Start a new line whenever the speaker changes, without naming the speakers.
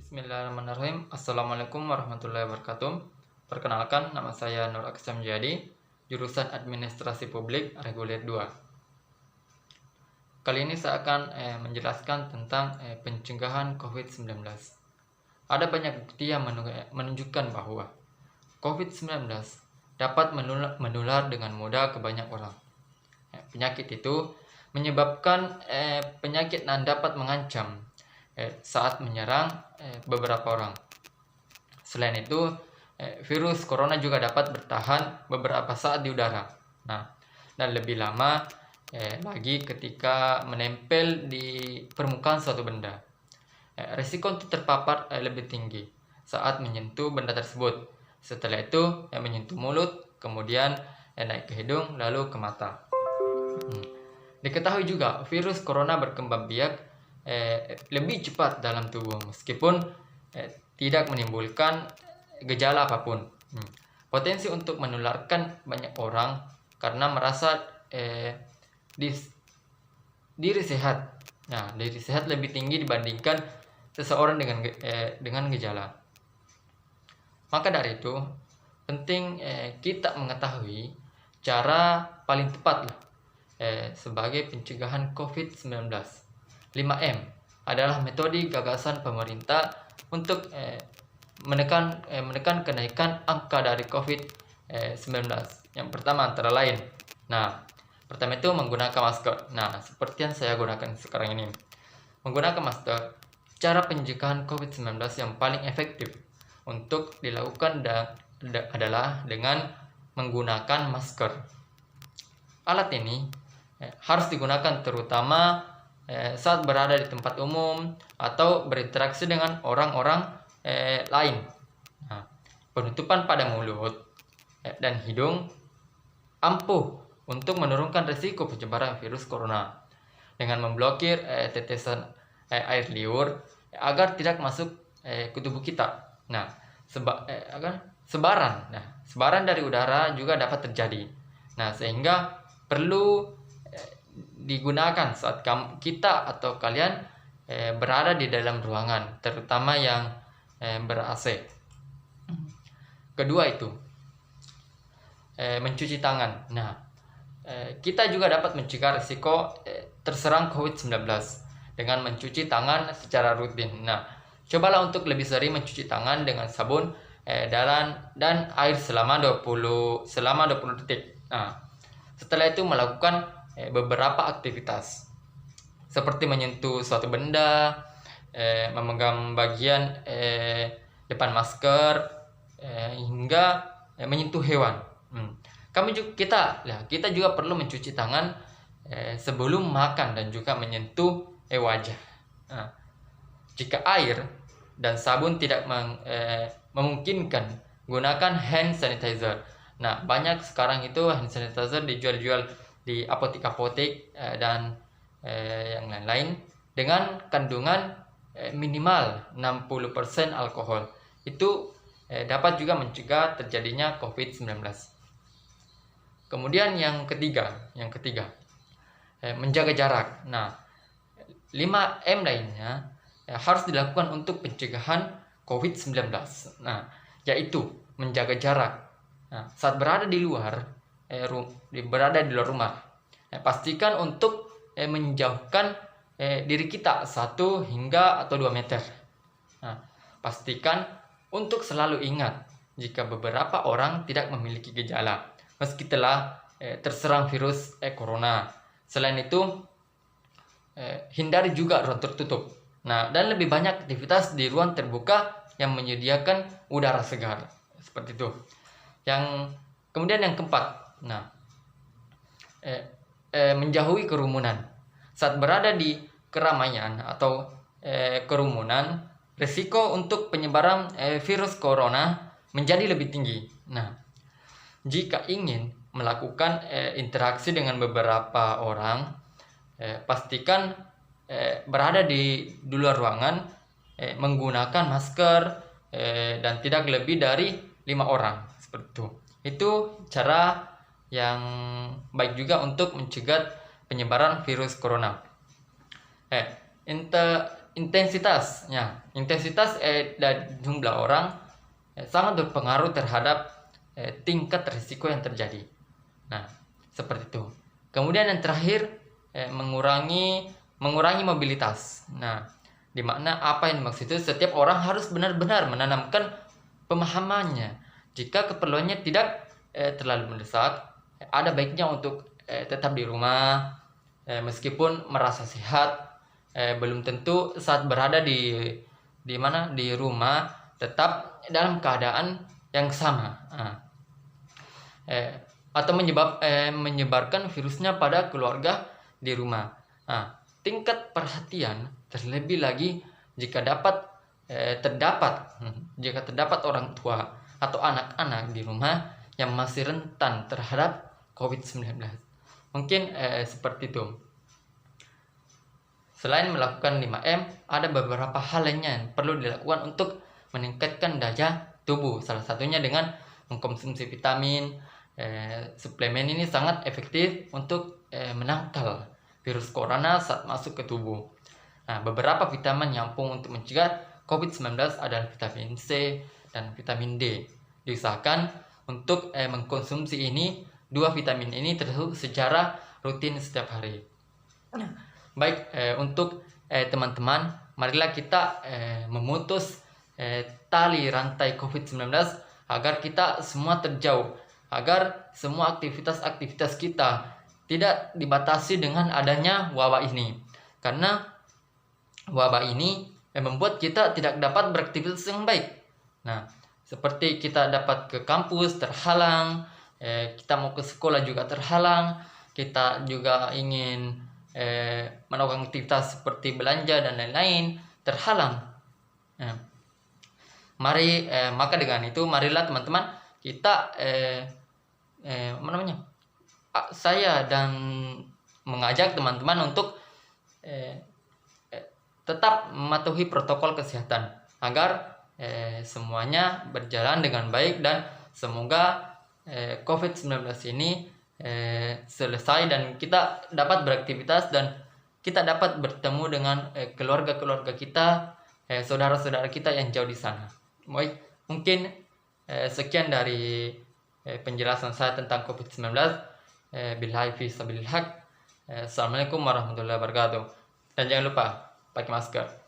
Bismillahirrahmanirrahim. Assalamualaikum warahmatullahi wabarakatuh. Perkenalkan, nama saya Nur Aksam Jadi, jurusan Administrasi Publik Reguler 2. Kali ini saya akan menjelaskan tentang pencegahan COVID-19. Ada banyak bukti yang menunjukkan bahwa COVID-19 dapat menular dengan mudah ke banyak orang. Penyakit itu menyebabkan penyakit dan dapat mengancam saat menyerang beberapa orang. Selain itu, virus corona juga dapat bertahan beberapa saat di udara. Dan lebih lama lagi ketika menempel di permukaan suatu benda. Risiko untuk terpapar lebih tinggi saat menyentuh benda tersebut. Setelah itu, menyentuh mulut, kemudian naik ke hidung, lalu ke mata. Diketahui juga virus corona berkembang biak lebih cepat dalam tubuh meskipun tidak menimbulkan gejala apapun. Potensi untuk menularkan banyak orang karena merasa diri sehat. Diri sehat lebih tinggi dibandingkan seseorang dengan gejala. Maka dari itu penting kita mengetahui cara paling tepat sebagai pencegahan COVID-19. 5M adalah metode gagasan pemerintah untuk menekan kenaikan angka dari COVID-19. Yang pertama antara lain. Pertama itu menggunakan masker. Seperti yang saya gunakan sekarang ini. Menggunakan masker, cara pencegahan COVID-19 yang paling efektif untuk dilakukan adalah dengan menggunakan masker. Alat ini harus digunakan terutama saat berada di tempat umum atau berinteraksi dengan orang-orang lain. Penutupan pada mulut dan hidung ampuh untuk menurunkan risiko penyebaran virus corona dengan memblokir tetesan air liur agar tidak masuk ke tubuh kita. Sebaran dari udara juga dapat terjadi. Sehingga perlu digunakan saat kita atau kalian berada di dalam ruangan, terutama yang ber-AC. Kedua itu mencuci tangan. Kita juga dapat mencegah risiko terserang COVID-19 dengan mencuci tangan secara rutin. Cobalah untuk lebih sering mencuci tangan dengan sabun dan air selama 20 detik. Setelah itu melakukan beberapa aktivitas seperti menyentuh suatu benda, memegang bagian depan masker, hingga menyentuh hewan. Kita juga perlu mencuci tangan sebelum makan dan juga menyentuh wajah. Jika air dan sabun tidak memungkinkan, gunakan hand sanitizer. Banyak sekarang itu hand sanitizer dijual di apotek-apotek dan yang lain-lain dengan kandungan minimal 60% alkohol. Itu dapat juga mencegah terjadinya COVID-19. Kemudian yang ketiga, menjaga jarak. 5M lainnya harus dilakukan untuk pencegahan COVID-19. Yaitu menjaga jarak. Saat berada di luar rumah, pastikan untuk menjauhkan diri kita 1 hingga 2 meter. Pastikan untuk selalu ingat jika beberapa orang tidak memiliki gejala meski telah terserang virus corona. Selain itu, hindari juga ruang tertutup. Dan lebih banyak aktivitas di ruang terbuka yang menyediakan udara segar. Seperti itu. Kemudian yang keempat, menjauhi kerumunan. Saat berada di keramaian atau kerumunan, risiko untuk penyebaran virus corona menjadi lebih tinggi. Jika ingin melakukan interaksi dengan beberapa orang, pastikan berada di luar ruangan, menggunakan masker dan tidak lebih dari 5 orang. Seperti itu. Itu cara yang baik juga untuk mencegah penyebaran virus corona. intensitas dan jumlah orang sangat berpengaruh terhadap tingkat risiko yang terjadi. Nah, seperti itu. Kemudian yang terakhir, mengurangi mobilitas. Nah, di mana apa yang dimaksud itu, setiap orang harus benar-benar menanamkan pemahamannya. Jika keperluannya tidak terlalu mendesak, ada baiknya untuk tetap di rumah, meskipun merasa sehat. Belum tentu saat berada di rumah tetap dalam keadaan yang sama. Atau menyebarkan virusnya pada keluarga di rumah. Nah, tingkat perhatian terlebih lagi jika terdapat orang tua atau anak-anak di rumah yang masih rentan terhadap COVID-19. Mungkin seperti itu. Selain melakukan 5M, ada beberapa hal lainnya yang perlu dilakukan untuk meningkatkan daya tubuh. Salah satunya dengan mengkonsumsi vitamin. Suplemen ini sangat efektif untuk menangkal virus corona saat masuk ke tubuh. Nah, beberapa vitamin yang ampuh untuk mencegah COVID-19 adalah vitamin C dan vitamin D. Diusahakan untuk mengkonsumsi dua vitamin ini terus secara rutin setiap hari. Baik, untuk teman-teman, marilah kita memutus tali rantai COVID-19 agar kita semua terjauh, agar semua aktivitas kita tidak dibatasi dengan adanya wabah ini. Karena wabah ini membuat kita tidak dapat beraktivitas yang baik. Nah, seperti kita dapat ke kampus terhalang, kita mau ke sekolah juga terhalang, kita juga ingin melakukan aktivitas seperti belanja dan lain-lain terhalang. Nah, maka dengan itu marilah teman-teman kita saya dan mengajak teman-teman untuk tetap mematuhi protokol kesehatan agar semuanya berjalan dengan baik dan semoga COVID-19 ini selesai dan kita dapat beraktivitas dan kita dapat bertemu dengan keluarga-keluarga kita, saudara-saudara kita yang jauh di sana. Baik, mungkin sekian dari penjelasan saya tentang COVID-19. Billahi fi sabilil haq. Assalamualaikum warahmatullahi wabarakatuh. Dan jangan lupa pakai masker.